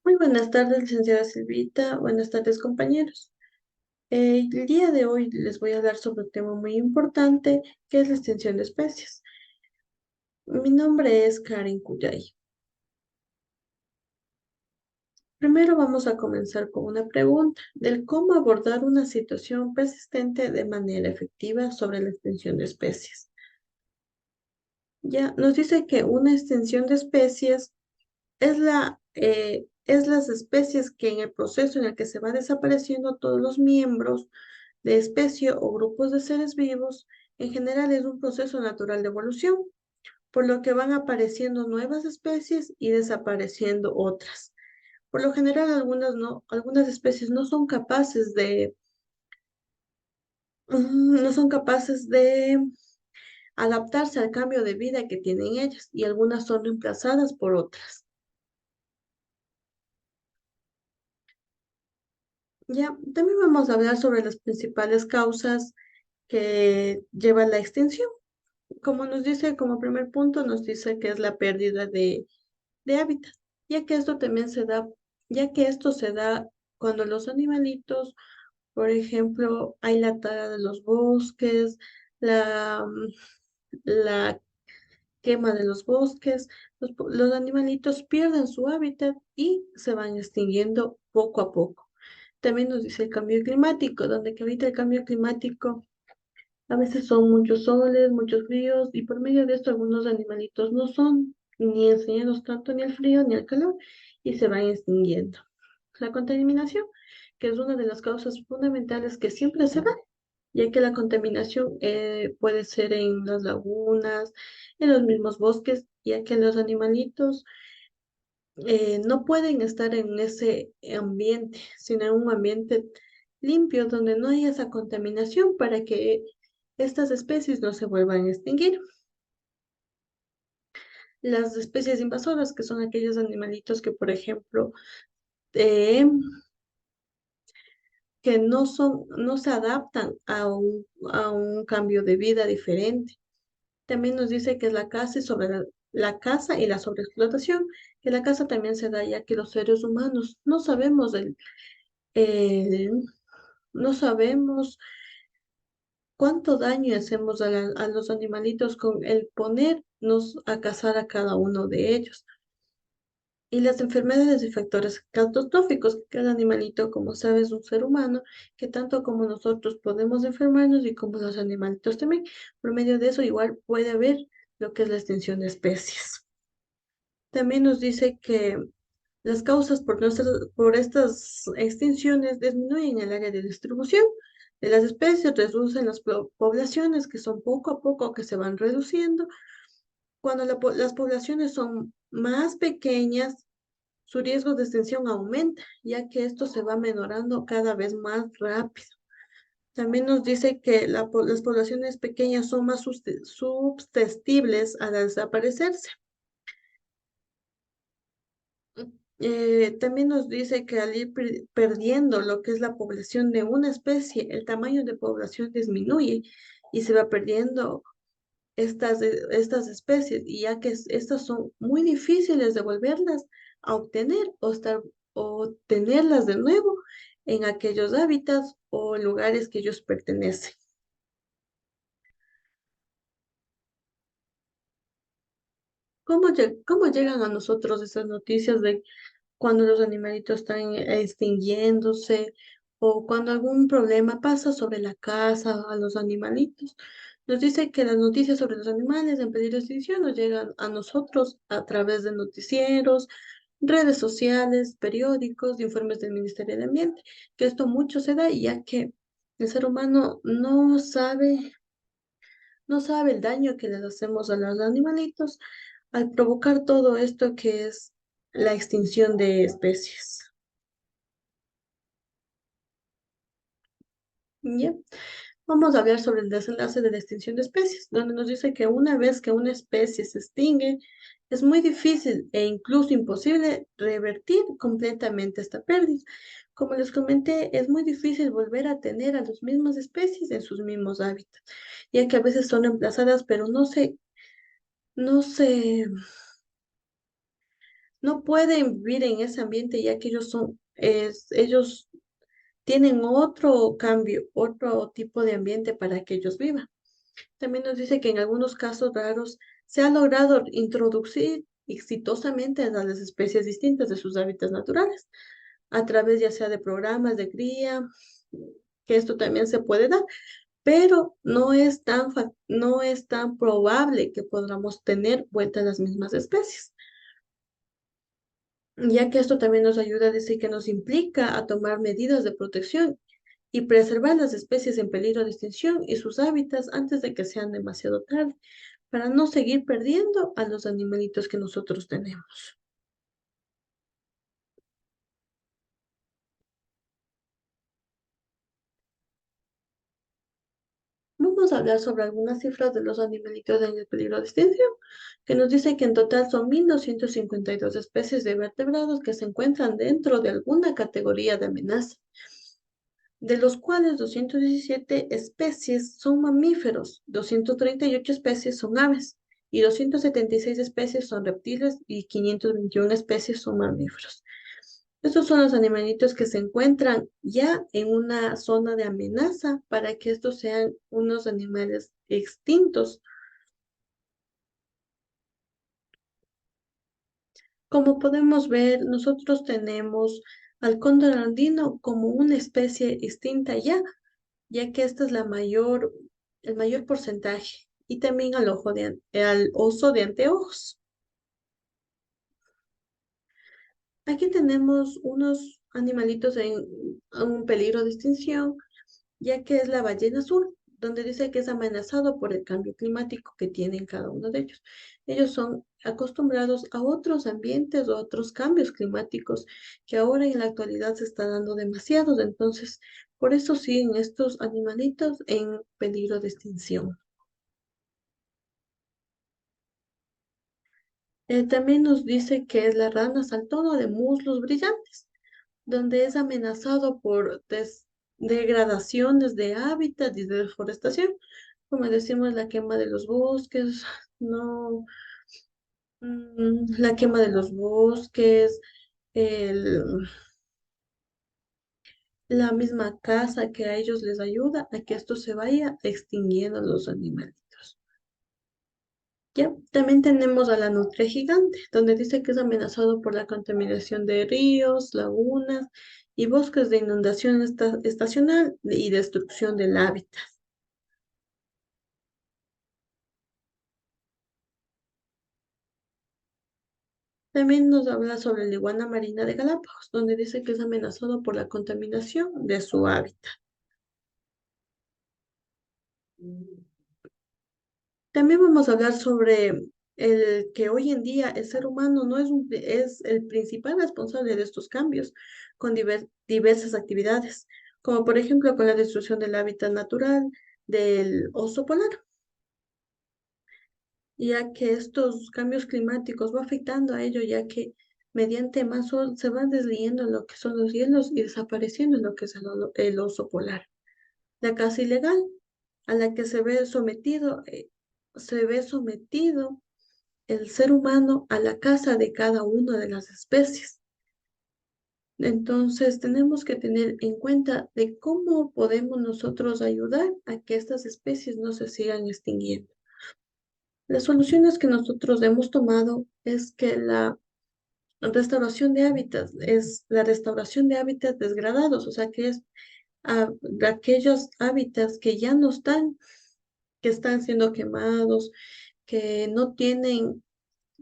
Muy buenas tardes, licenciada Silvita. Buenas tardes, compañeros. El día de hoy les voy a hablar sobre un tema muy importante, que es la extinción de especies. Mi nombre es Karen Cuyay. Primero vamos a comenzar con una pregunta del cómo abordar una situación persistente de manera efectiva sobre la extinción de especies. Ya nos dice que una extinción de especies es las especies que en el proceso en el que se va desapareciendo todos los miembros de especie o grupos de seres vivos, en general es un proceso natural de evolución, por lo que van apareciendo nuevas especies y desapareciendo otras. Por lo general, algunas especies no son capaces de adaptarse al cambio de vida que tienen ellas y algunas son reemplazadas por otras. Ya, también vamos a hablar sobre las principales causas que llevan la extinción. Como nos dice, como primer punto, nos dice que es la pérdida de hábitat, ya que esto también se da, ya que esto se da cuando los animalitos, por ejemplo, hay la tala de los bosques, la quema de los bosques, los animalitos pierden su hábitat y se van extinguiendo poco a poco. También nos dice el cambio climático, donde que ahorita el cambio climático a veces son muchos soles, muchos fríos, y por medio de esto algunos animalitos no son ni enseñados tanto ni al frío ni al calor y se van extinguiendo. La contaminación, que es una de las causas fundamentales que siempre se da, ya que la contaminación puede ser en las lagunas, en los mismos bosques, ya que los animalitos no pueden estar en ese ambiente, sino en un ambiente limpio donde no haya esa contaminación para que estas especies no se vuelvan a extinguir. Las especies invasoras, que son aquellos animalitos que, por ejemplo, eh, que no se adaptan a un cambio de vida diferente. También nos dice que es la caza y la caza y la sobreexplotación, que la caza también se da ya que los seres humanos el- no sabemos cuánto daño hacemos a los animalitos con el ponernos a cazar a cada uno de ellos. Y las enfermedades y factores catastróficos, que cada animalito, como sabes, es un ser humano, que tanto como nosotros podemos enfermarnos y como los animalitos también. Por medio de eso, igual puede haber lo que es la extinción de especies. También nos dice que las causas por estas extinciones disminuyen el área de distribución de las especies, reducen las poblaciones que son poco a poco que se van reduciendo. Cuando las poblaciones son más pequeñas, su riesgo de extinción aumenta, ya que esto se va menorando cada vez más rápido. También nos dice que las poblaciones pequeñas son más susceptibles a desaparecerse. También nos dice que al ir perdiendo lo que es la población de una especie, el tamaño de población disminuye y se va perdiendo estas especies, y ya que estas son muy difíciles de volverlas a obtener o tenerlas de nuevo en aquellos hábitats o lugares que ellos pertenecen. ¿Cómo llegan a nosotros esas noticias de cuando los animalitos están extinguiéndose o cuando algún problema pasa sobre la casa a los animalitos? Nos dice que las noticias sobre los animales en peligro de extinción nos llegan a nosotros a través de noticieros, redes sociales, periódicos, informes del Ministerio de Ambiente, que esto mucho se da ya que el ser humano no sabe el daño que les hacemos a los animalitos al provocar todo esto que es la extinción de especies. ¿Ya? Vamos a hablar sobre el desenlace de la extinción de especies, donde nos dice que una vez que una especie se extingue, es muy difícil e incluso imposible revertir completamente esta pérdida. Como les comenté, es muy difícil volver a tener a las mismas especies en sus mismos hábitats, ya que a veces son reemplazadas, pero no se no pueden vivir en ese ambiente ya que ellos tienen otro cambio, otro tipo de ambiente para que ellos vivan. También nos dice que en algunos casos raros se ha logrado introducir exitosamente a las especies distintas de sus hábitats naturales, a través ya sea de programas de cría, que esto también se puede dar, pero no es tan probable que podamos tener vuelta a las mismas especies, ya que esto también nos ayuda a decir que nos implica a tomar medidas de protección y preservar las especies en peligro de extinción y sus hábitats antes de que sean demasiado tarde, para no seguir perdiendo a los animalitos que nosotros tenemos. Vamos a hablar sobre algunas cifras de los animalitos en el peligro de extinción, que nos dice que en total son 1.252 especies de vertebrados que se encuentran dentro de alguna categoría de amenaza, de los cuales 217 especies son mamíferos, 238 especies son aves y 276 especies son reptiles y 521 especies son mamíferos. Estos son los animalitos que se encuentran ya en una zona de amenaza para que estos sean unos animales extintos. Como podemos ver, nosotros tenemos al cóndor andino como una especie extinta ya que esta es el mayor porcentaje, y también al oso de anteojos. Aquí tenemos unos animalitos en un peligro de extinción, ya que es la ballena azul, donde dice que es amenazado por el cambio climático que tienen cada uno de ellos. Ellos son acostumbrados a otros ambientes o a otros cambios climáticos que ahora en la actualidad se está dando demasiados, entonces por eso siguen estos animalitos en peligro de extinción. También nos dice que es la rana saltona de muslos brillantes, donde es amenazado por degradaciones de hábitat y de deforestación, como decimos, la quema de los bosques, no, la quema de los bosques, el, la misma caza que a ellos les ayuda a que esto se vaya extinguiendo los animalitos. Ya, también tenemos a la nutria gigante, donde dice que es amenazado por la contaminación de ríos, lagunas y bosques de inundación estacional y destrucción del hábitat. También nos habla sobre la iguana marina de Galápagos, donde dice que es amenazado por la contaminación de su hábitat. También vamos a hablar sobre el que hoy en día el ser humano no es el principal responsable de estos cambios con diversas actividades, como por ejemplo con la destrucción del hábitat natural del oso polar, ya que estos cambios climáticos va afectando a ello, ya que mediante más sol se van desluyendo lo que son los hielos y desapareciendo lo que es el oso polar. La caza ilegal a la que se ve sometido el ser humano a la caza de cada una de las especies. Entonces, tenemos que tener en cuenta de cómo podemos nosotros ayudar a que estas especies no se sigan extinguiendo. Las soluciones que nosotros hemos tomado es que la restauración de hábitats es la restauración de hábitats degradados, o sea, que es de aquellos hábitats que ya no están, que están siendo quemados, que no tienen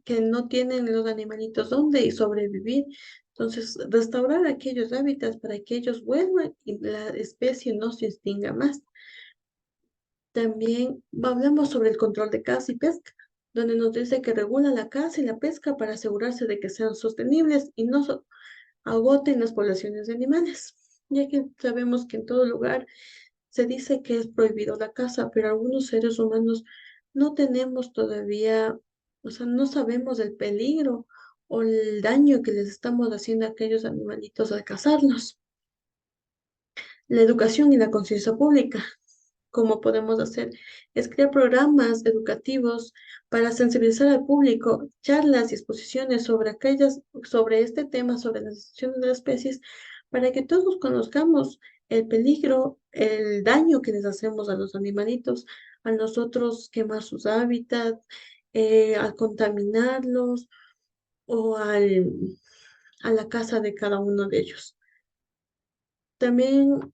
que no tienen los animalitos donde sobrevivir. Entonces, restaurar aquellos hábitats para que ellos vuelvan y la especie no se extinga más. También hablamos sobre el control de caza y pesca, donde nos dice que regula la caza y la pesca para asegurarse de que sean sostenibles y no agoten las poblaciones de animales, ya que sabemos que en todo lugar se dice que es prohibido la caza, pero algunos seres humanos no tenemos todavía, o sea, no sabemos del peligro o el daño que les estamos haciendo a aquellos animalitos al cazarlos. La educación y la conciencia pública. como podemos hacer es crear programas educativos para sensibilizar al público, charlas y exposiciones sobre este tema, sobre las extinciones de las especies, para que todos conozcamos el peligro, el daño que les hacemos a los animalitos, a nosotros quemar sus hábitats, al contaminarlos o a la casa de cada uno de ellos. También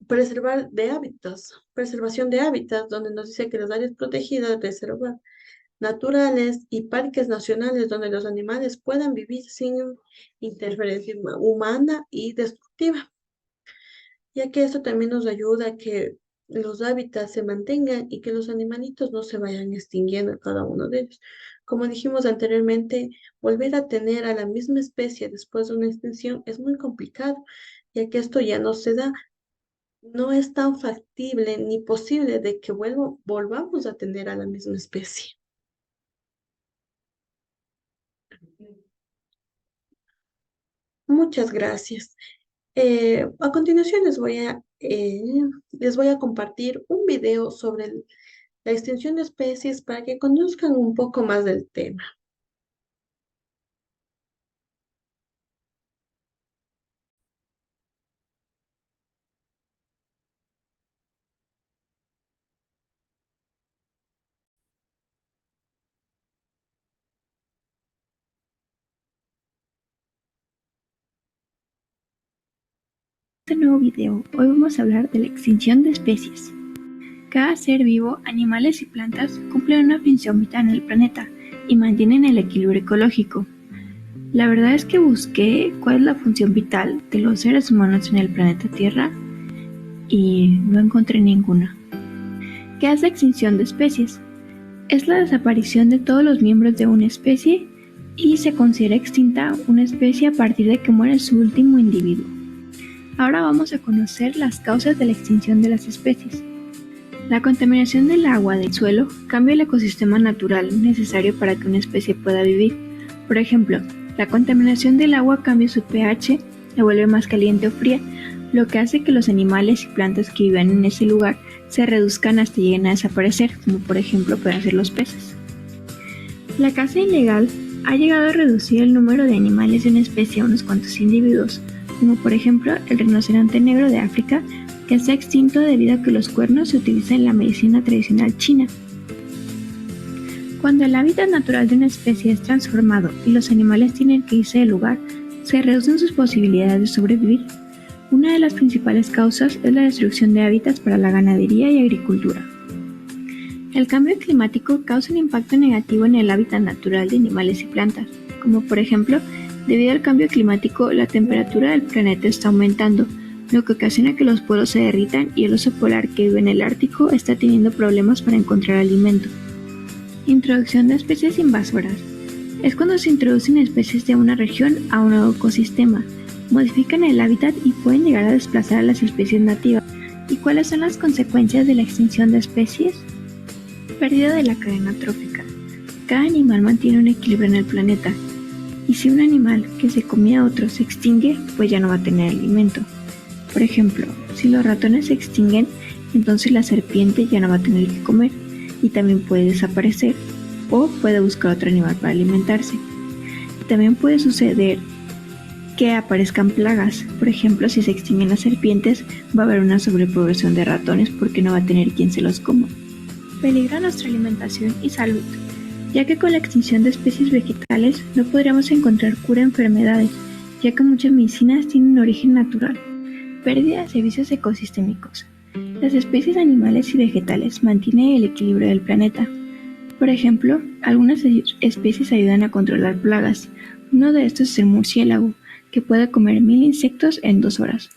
preservación de hábitats, donde nos dice que las áreas protegidas, reservas naturales y parques nacionales donde los animales puedan vivir sin interferencia humana y destructiva, ya que esto también nos ayuda a que los hábitats se mantengan y que los animalitos no se vayan extinguiendo cada uno de ellos. Como dijimos anteriormente, volver a tener a la misma especie después de una extinción es muy complicado, ya que esto ya no se da. No es tan factible ni posible de que volvamos a tener a la misma especie. Muchas gracias. A continuación les voy a compartir un video sobre la extinción de especies para que conozcan un poco más del tema. En este nuevo video, hoy vamos a hablar de la extinción de especies. Cada ser vivo, animales y plantas, cumplen una función vital en el planeta y mantienen el equilibrio ecológico. La verdad es que busqué cuál es la función vital de los seres humanos en el planeta Tierra y no encontré ninguna. ¿Qué es la extinción de especies? Es la desaparición de todos los miembros de una especie y se considera extinta una especie a partir de que muere su último individuo. Ahora vamos a conocer las causas de la extinción de las especies. La contaminación del agua del suelo cambia el ecosistema natural necesario para que una especie pueda vivir. Por ejemplo, la contaminación del agua cambia su pH, la vuelve más caliente o fría, lo que hace que los animales y plantas que viven en ese lugar se reduzcan hasta lleguen a desaparecer, como por ejemplo pueden ser los peces. La caza ilegal ha llegado a reducir el número de animales de una especie a unos cuantos individuos, como por ejemplo el rinoceronte negro de África, que se ha extinto debido a que los cuernos se utilizan en la medicina tradicional china. Cuando el hábitat natural de una especie es transformado y los animales tienen que irse del lugar, se reducen sus posibilidades de sobrevivir. Una de las principales causas es la destrucción de hábitats para la ganadería y agricultura. El cambio climático causa un impacto negativo en el hábitat natural de animales y plantas, como por ejemplo, debido al cambio climático, la temperatura del planeta está aumentando, lo que ocasiona que los polos se derritan y el oso polar que vive en el Ártico está teniendo problemas para encontrar alimento. Introducción de especies invasoras. Es cuando se introducen especies de una región a un nuevo ecosistema, modifican el hábitat y pueden llegar a desplazar a las especies nativas. ¿Y cuáles son las consecuencias de la extinción de especies? Pérdida de la cadena trófica. Cada animal mantiene un equilibrio en el planeta, y si un animal que se comía a otro se extingue, pues ya no va a tener alimento. Por ejemplo, si los ratones se extinguen, entonces la serpiente ya no va a tener que comer y también puede desaparecer o puede buscar otro animal para alimentarse. También puede suceder que aparezcan plagas. Por ejemplo, si se extinguen las serpientes, va a haber una sobrepoblación de ratones porque no va a tener quien se los coma. Peligra nuestra alimentación y salud, ya que con la extinción de especies vegetales no podríamos encontrar cura a enfermedades, ya que muchas medicinas tienen origen natural. Pérdida de servicios ecosistémicos. Las especies animales y vegetales mantienen el equilibrio del planeta. Por ejemplo, algunas especies ayudan a controlar plagas. Uno de estos es el murciélago, que puede comer 1000 insectos en 2 horas.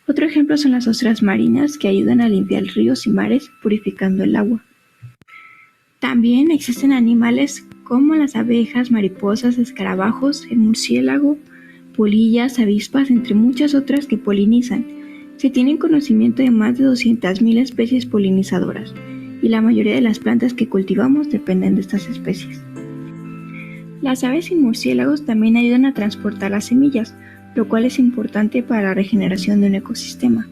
Otro ejemplo son las ostras marinas, que ayudan a limpiar ríos y mares, purificando el agua. También existen animales como las abejas, mariposas, escarabajos, el murciélago, polillas, avispas, entre muchas otras que polinizan. Se tiene conocimiento de más de 200.000 especies polinizadoras, y la mayoría de las plantas que cultivamos dependen de estas especies. Las aves y murciélagos también ayudan a transportar las semillas, lo cual es importante para la regeneración de un ecosistema.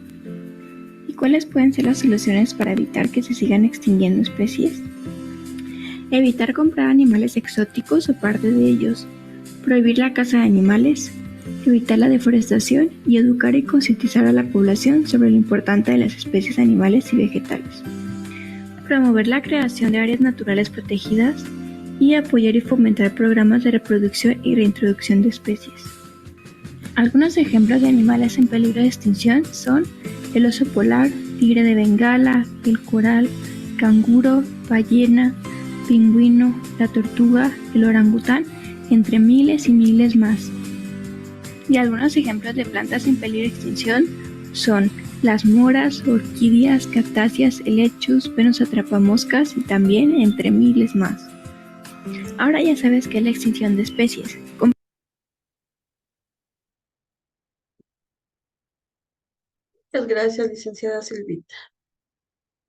¿Y ¿Cuáles pueden ser las soluciones para evitar que se sigan extinguiendo especies? Evitar comprar animales exóticos o parte de ellos, prohibir la caza de animales, evitar la deforestación y educar y concientizar a la población sobre lo importante de las especies animales y vegetales. Promover la creación de áreas naturales protegidas y apoyar y fomentar programas de reproducción y reintroducción de especies. Algunos ejemplos de animales en peligro de extinción son el oso polar, tigre de Bengala, el coral, canguro, ballena, pingüino, la tortuga, el orangután, entre miles y miles más. Y algunos ejemplos de plantas en peligro de extinción son las moras, orquídeas, cactáceas, helechos, venus atrapamoscas y también entre miles más. Ahora ya sabes qué es la extinción de especies. Muchas gracias, licenciada Silvita.